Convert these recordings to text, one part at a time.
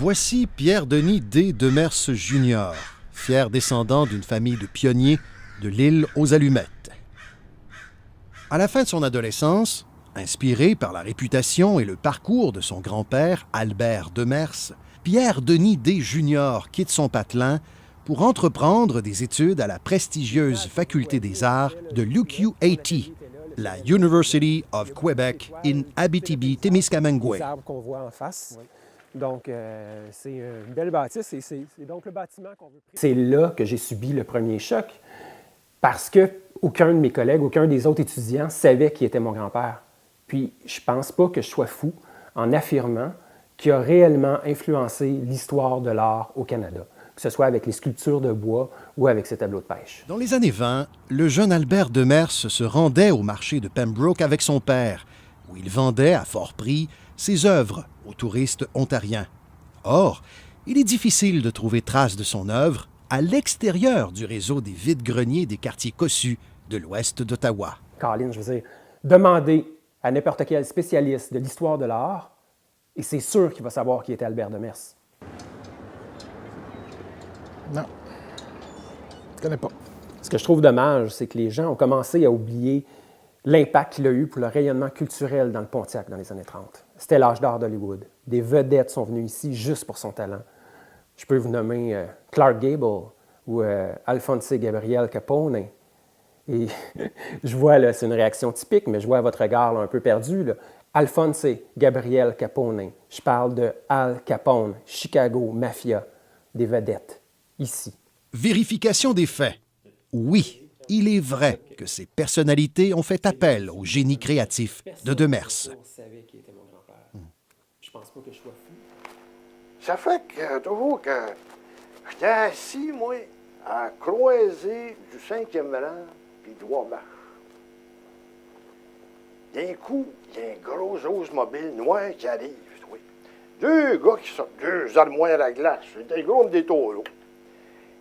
Voici Pierre-Denis D. Demers Jr., fier descendant d'une famille de pionniers de l'île aux Allumettes. À la fin de son adolescence, inspiré par la réputation et le parcours de son grand-père, Albert Demers, Pierre-Denis D. Jr. quitte son patelin pour entreprendre des études à la prestigieuse Faculté des Arts de l'UQAT, la University of Quebec in Abitibi-Témiscamingue. Les arbres qu'on voit en face. Oui. Donc, c'est une belle bâtisse et c'est donc le bâtiment qu'on veut... C'est là que j'ai subi le premier choc parce qu'aucun de mes collègues, aucun des autres étudiants savait qui était mon grand-père. Puis, je pense pas que je sois fou en affirmant qu'il a réellement influencé l'histoire de l'art au Canada, que ce soit avec les sculptures de bois ou avec ses tableaux de pêche. Dans les années 20, le jeune Albert Demers se rendait au marché de Pembroke avec son père, où il vendait à fort prix ses œuvres aux touristes ontariens. Or, il est difficile de trouver trace de son œuvre à l'extérieur du réseau des vides-greniers des quartiers cossus de l'ouest d'Ottawa. Colin, je veux dire, demandez à n'importe quel spécialiste de l'histoire de l'art, et c'est sûr qu'il va savoir qui était Albert Demers. Non, je connais pas. Ce que je trouve dommage, c'est que les gens ont commencé à oublier l'impact qu'il a eu pour le rayonnement culturel dans le Pontiac dans les années 30. C'était l'âge d'or d'Hollywood. Des vedettes sont venues ici juste pour son talent. Je peux vous nommer Clark Gable ou Alphonse Gabriel Capone. Et je vois, là, c'est une réaction typique, mais je vois votre regard là, un peu perdu. Là. Alphonse Gabriel Capone. Je parle de Al Capone, Chicago, Mafia, des vedettes, ici. Vérification des faits. Oui, il est vrai que ces personnalités ont fait appel au génie créatif de Demers. Je pense pas que je sois fou. Ça fait que toujours que j'étais assis, moi, à croiser du 5e rang puis de Wabash. D'un coup, il y a un gros Oldsmobile noir qui arrive. Oui. Deux gars qui sortent, deux armoires à glace. C'est gros comme des taureaux.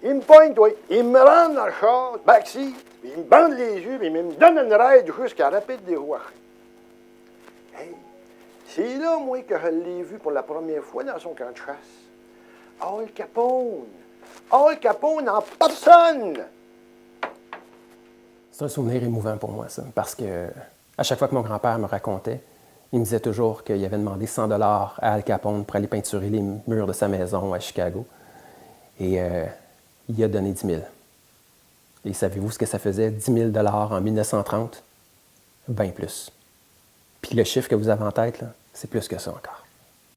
Ils me pointent, oui. Ils me rendent dans le char, backseat, puis ils me bandent les yeux, puis ils me donnent une ride jusqu'à Rapide des Rois. Hey, c'est là, moi, que je l'ai vu pour la première fois dans son camp de chasse. Al Capone! Al Capone en personne! C'est un souvenir émouvant pour moi, ça, parce que à chaque fois que mon grand-père me racontait, il me disait toujours qu'il avait demandé 100 $ à Al Capone pour aller peinturer les murs de sa maison à Chicago. Et il a donné 10 000. Et savez-vous ce que ça faisait, 10 000 $ en 1930? Bien plus. Puis le chiffre que vous avez en tête, là, c'est plus que ça encore.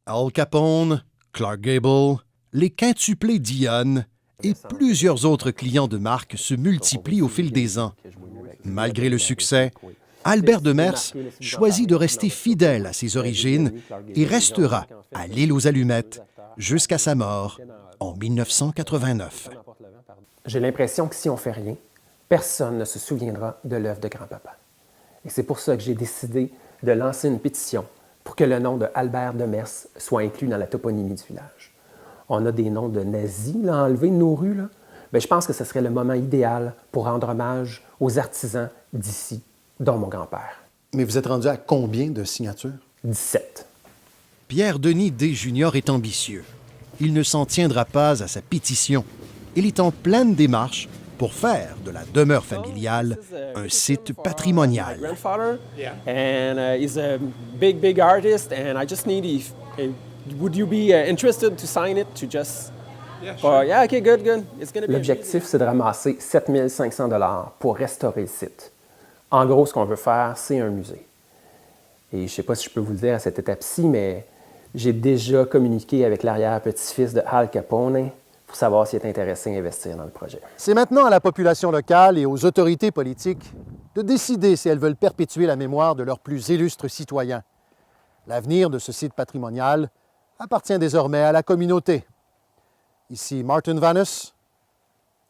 Al Capone, Clark Gable, les quintuplés Dionne et plusieurs autres clients de marque se multiplient au fil des ans. Malgré le succès, Albert Demers choisit de rester fidèle à ses origines et restera à l'île aux Allumettes jusqu'à sa mort en 1989. J'ai l'impression que si on ne fait rien, personne ne se souviendra de l'œuvre de grand-papa. Et c'est pour ça que j'ai décidé de lancer une pétition pour que le nom de Albert Demers soit inclus dans la toponymie du village. On a des noms de nazis là, enlevés de nos rues. Là. Bien, je pense que ce serait le moment idéal pour rendre hommage aux artisans d'ici, dont mon grand-père. Mais vous êtes rendu à combien de signatures? 17. Pierre-Denis D. Jr. est ambitieux. Il ne s'en tiendra pas à sa pétition. Il est en pleine démarche pour faire de la demeure familiale un site patrimonial. And he's a big artist, and I just need would you be interested to sign it to just... Yeah, okay, good. It's gonna be... L'objectif, c'est de ramasser 7 500 $ pour restaurer le site. En gros, ce qu'on veut faire, c'est un musée. Et je ne sais pas si je peux vous le dire à cette étape-ci, mais j'ai déjà communiqué avec l'arrière-petit-fils de Al Capone pour savoir s'il est intéressé à investir dans le projet. C'est maintenant à la population locale et aux autorités politiques de décider si elles veulent perpétuer la mémoire de leurs plus illustres citoyens. L'avenir de ce site patrimonial appartient désormais à la communauté. Ici Martin Vannes,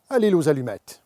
à l'île aux Allumettes.